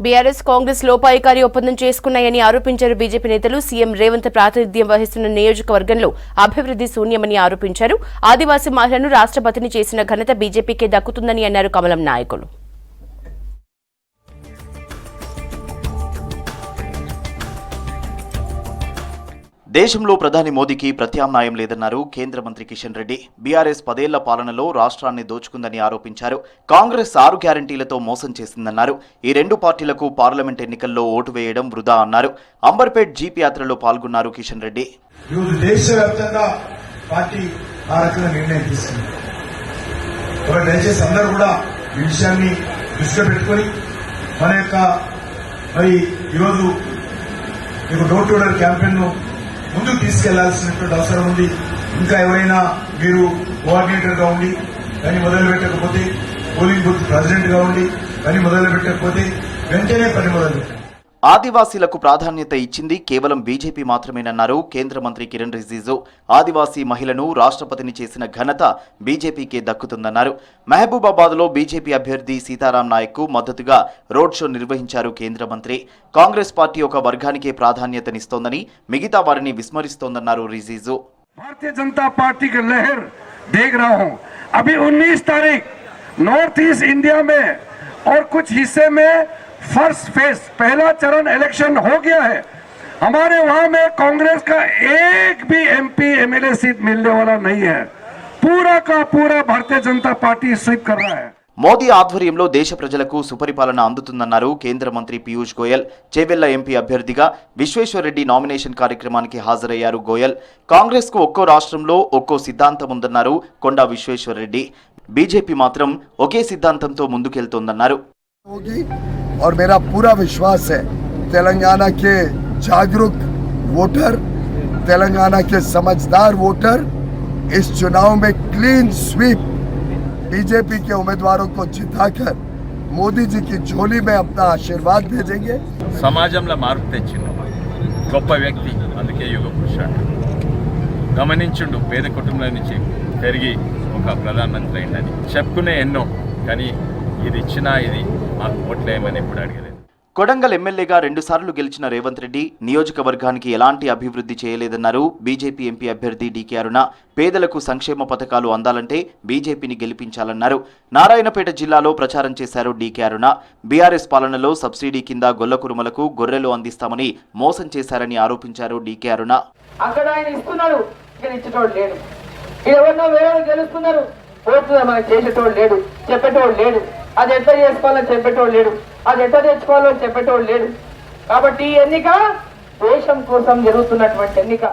BRS Congress లోపాయికారి ఒప్పందం చేసుకున్నాయని ఆరోపించారు BJP నేతలు. సీఎం రేవంత్ ప్రాతినిధ్యం వహిస్తున్న నియోజకవర్గంలో అభివృద్ధి శూన్యమని ఆరోపించారు. ఆదివాసీ మహిళను రాష్ట్రపతిని చేసిన ఘనత బీజేపీకే దక్కుతుందని అన్నారు కమలం నాయకులు. దేశంలో ప్రధాని మోదీకి ప్రత్యామ్నాయం లేదన్నారు కేంద్ర మంత్రి కిషన్ రెడ్డి. బీఆర్ఎస్ 10 ఏళ్ల పాలనలో రాష్ట్రాన్ని దోచుకుందని ఆరోపించారు. కాంగ్రెస్ 6 గ్యారంటీలతో మోసం చేసిందన్నారు. ఈ 2 పార్టీలకు పార్లమెంట్ ఎన్నికల్లో ఓటు వేయడం వృధా అన్నారు. అంబర్పేట్ జీప్ యాత్రలో పాల్గొన్నారు కిషన్ రెడ్డి. ముందుకు తీసుకెళ్లాల్సినటువంటి అవసరం ఉంది. ఇంకా ఎవరైనా మీరు కోఆర్డినేటర్ గా ఉండి పని మొదలు పెట్టకపోతే, పోలింగ్ బూత్ ప్రెసిడెంట్ గా ఉండి పని మొదలు పెట్టకపోతే వెంటనే పని మొదలు పెట్టండి. ఆదివాసీలకు ప్రాధాన్యత ఇచ్చింది కేవలం బీజేపీ మాత్రమేనన్నారు కేంద్ర మంత్రి కిరణ్ రిజిజు. ఆదివాసీ మహిళను రాష్ట్రపతిని చేసిన ఘనత బీజేపీకే దక్కుతుందన్నారు. మహబూబాబాద్లో బీజేపీ అభ్యర్థి సీతారాం నాయక్ కు మద్దతుగా రోడ్ షో నిర్వహించారు కేంద్ర మంత్రి. కాంగ్రెస్ పార్టీ ఒక వర్గానికే ప్రాధాన్యతనిస్తోందని, మిగతా వారిని విస్మరిస్తోందన్నారు రిజిజు. भारतीय जनता पार्टी की लहर देख रहा हूं. अभी 19 तारीख नॉर्थ ईस्ट इंडिया में और कुछ हिस्से में फर्स्ट फेज पहला चरण इलेक्शन हो गया है. हमारे वहां में कांग्रेस का एक भी एमपी एमएलए सीट मिलने वाला नहीं है. पूरा का पूरा भारतीय जनता पार्टी स्वीप कर रहा है. మోదీ ఆధ్వర్యంలో దేశ ప్రజలకు సుపరిపాలన అందుతుందన్నారు కేంద్ర మంత్రి పీయూష్ గోయల్. చేవెళ్ల ఎంపీ అభ్యర్థిగా విశ్వేశ్వరరెడ్డి నామినేషన్ కార్యక్రమానికి హాజరయ్యారు గోయల్. కాంగ్రెస్ కు ఒక్కో రాష్ట్రంలో ఒక్కో సిద్ధాంతం ఉందన్నారు కొండా విశ్వేశ్వరరెడ్డి. బీజేపీ మాత్రం ఒకే సిద్ధాంతంతో ముందుకెళ్తోందన్నారు. और मेरा पूरा विश्वास है तेलंगाना के जागरूक वोटर, तेलंगाना के समझदार वोटर इस चुनाव में क्लीन स्वीप बीजेपी के उम्मीदवारों को जिताकर मोदी जी की झोली में अपना आशीर्वाद भेजेंगे. సమాజంలో మార్పు తెచ్చిండు గొప్ప వ్యక్తి, అందుకే యుగ పురుషుడు. గమనించుండు పేద కుటుంబం నుంచి పెరిగి ఒక ప్రధానమంత్రి అయిందని చెప్పుకునే ఎన్నో, కానీ ఇది ఇచ్చినా ఇది మాకు ఓట్లేమని ఎప్పుడు అడగలేదు. కొడంగల్ ఎమ్మెల్యేగా 2 సార్లు గెలిచిన రేవంత్ రెడ్డి నియోజకవర్గానికి ఎలాంటి అభివృద్ధి చేయలేదన్నారు. బీజేపీ ఎంపీ అభ్యర్థి డీకే అరుణ పేదలకు సంక్షేమ పథకాలు అందాలంటే బీజేపీని గెలిపించాలన్నారు. నారాయణపేట జిల్లాలో ప్రచారం చేశారు డీకే అరుణ. బీఆర్ఎస్ పాలనలో సబ్సిడీ కింద గొల్లకురుమలకు గొర్రెలు అందిస్తామని మోసం చేశారని ఆరోపించారు డీకే అరుణ. అక్కడ ఆయన ఇస్తున్నాడు, ఇక్కడ ఇచ్చేటోడు లేడు. ఎవరినో వేరే గెలుస్తున్నారు, ఓట్లు మనకు చేసేటోడు లేడు, చెప్పేటోడు లేడు. అది ఎట్లా చేసుకోవాలని చెప్పేటోడు లేడు, అది ఎట్లా తెచ్చుకోవాలో చెప్పేటోడు లేడు. కాబట్టి ఈ ఎన్నిక దేశం కోసం జరుగుతున్నటువంటి ఎన్నిక.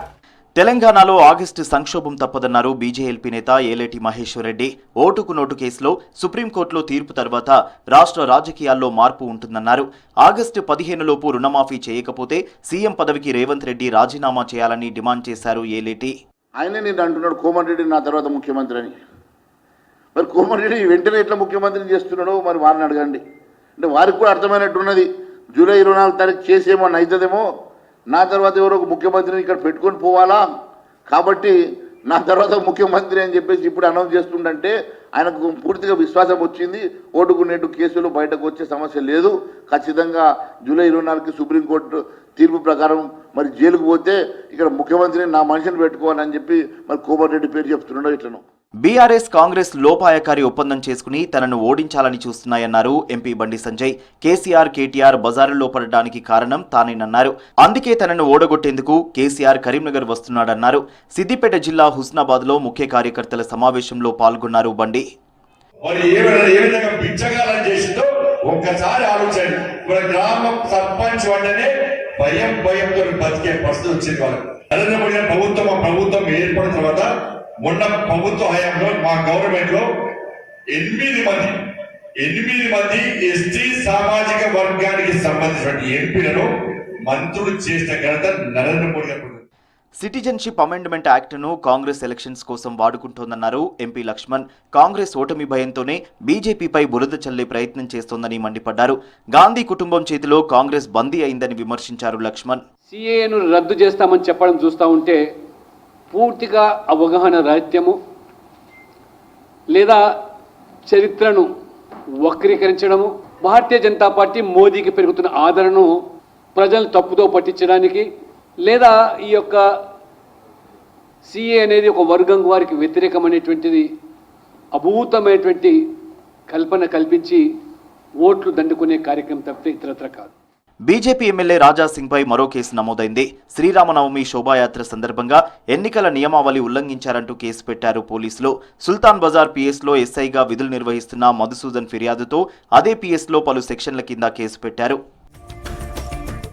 తెలంగాణలో ఆగస్టు సంక్షోభం తప్పదన్నారు బీజేఎల్పీ నేత ఏలేటి మహేశ్వర్ రెడ్డి. ఓటుకు నోటు కేసులో సుప్రీంకోర్టులో తీర్పు తర్వాత రాష్ట్ర రాజకీయాల్లో మార్పు ఉంటుందన్నారు. ఆగస్టు 15లోపు రుణమాఫీ చేయకపోతే సీఎం పదవికి రేవంత్ రెడ్డి రాజీనామా చేయాలని డిమాండ్ చేశారు ఏలేటి. ఆయనే నేను అంటున్నాడు కోమటిరెడ్డి నా తర్వాత ముఖ్యమంత్రి అని. మరి కోమటిరెడ్డి వెంటనే ఎట్లా ముఖ్యమంత్రిని చేస్తున్నాడో మరి వారిని అడగండి. అంటే వారికి కూడా అర్థమైనట్టున్నది, జూలై 24 తారీఖు చేసేమో అవుతుందేమో, నా తర్వాత ఎవరో ఒక ముఖ్యమంత్రిని ఇక్కడ పెట్టుకొని పోవాలా, కాబట్టి నా తర్వాత ముఖ్యమంత్రి అని చెప్పేసి ఇప్పుడు అనౌన్స్ చేస్తుండంటే ఆయనకు పూర్తిగా విశ్వాసం వచ్చింది. ఓటుకు నేటు కేసులు బయటకు వచ్చే సమస్య లేదు. ఖచ్చితంగా జూలై 24కి సుప్రీంకోర్టు తీర్పు ప్రకారం మరి జైలుకు పోతే ఇక్కడ ముఖ్యమంత్రిని నా మనిషిని పెట్టుకోవాలని చెప్పి మరి కోమటిరెడ్డి పేరు చెప్తున్నాడో ఇట్లను. బీఆర్ఎస్ కాంగ్రెస్ లోపాయకారి ఒప్పందం చేసుకుని తనను ఓడించాలని చూస్తున్నాయన్నారు ఎంపీ బండి సంజయ్. కేసీఆర్ కేటీఆర్ బజారులో పడడానికి కారణం తానేనన్నారు. అందుకే తనను ఓడగొట్టేందుకు కేసీఆర్ కరీంనగర్ వస్తున్నాడన్నారు. సిద్దిపేట జిల్లా హుస్నాబాద్లో ముఖ్య కార్యకర్తల సమావేశంలో పాల్గొన్నారు బండి. ఒక్కసారి ఆలోచన, గ్రామ సర్పంచ్ వంటనే భయంతో బతికే పరిస్థితి వచ్చింది వాళ్ళకి. నరేంద్ర మోడీ ప్రభుత్వం ఏర్పడిన తర్వాత మొన్న ప్రభుత్వ హయాంలో మా గవర్నమెంట్ లో 8 మంది ఎస్టీ సామాజిక వర్గానికి సంబంధించిన ఎంపీలను మంత్రులు చేసిన ఘనత నరేంద్ర మోడీ. సిటిజన్షిప్ అమెండ్మెంట్ యాక్ట్ను కాంగ్రెస్ ఎలక్షన్స్ కోసం వాడుకుంటోందన్నారు ఎంపీ లక్ష్మణ్. కాంగ్రెస్ ఓటమి భయంతోనే బీజేపీపై బురద చల్లే ప్రయత్నం చేస్తోందని మండిపడ్డారు. గాంధీ కుటుంబం చేతిలో కాంగ్రెస్ బందీ అయిందని విమర్శించారు లక్ష్మణ్. సీఏను రద్దు చేస్తామని చెప్పడం చూస్తూ ఉంటే పూర్తిగా అవగాహన రాహిత్యము లేదా చరిత్రను వక్రీకరించడము, భారతీయ జనతా పార్టీ మోదీకి పెరుగుతున్న ఆదరణను ప్రజలను తప్పుతో పట్టించడానికి, లేదా ఈ యొక్క సిఏ అనేది ఒక వర్గం వారికి వ్యతిరేకమైనటువంటిది అభూతమైనటువంటి కల్పన కల్పించి ఓట్లు దండుకునే కార్యక్రమం తప్పితే ఇతరత్ర కాదు. బీజేపీ ఎమ్మెల్యే రాజాసింగ్ పై మరో కేసు నమోదైంది. శ్రీరామనవమి శోభాయాత్ర సందర్భంగా ఎన్నికల నియమావళి ఉల్లంఘించారంటూ కేసు పెట్టారు పోలీసులు. సుల్తాన్ బజార్ పిఎస్లో ఎస్ఐగా విధులు నిర్వహిస్తున్న మధుసూదన్ ఫిర్యాదుతో అదే పిఎస్లో పలు సెక్షన్ల కింద కేసు పెట్టారు.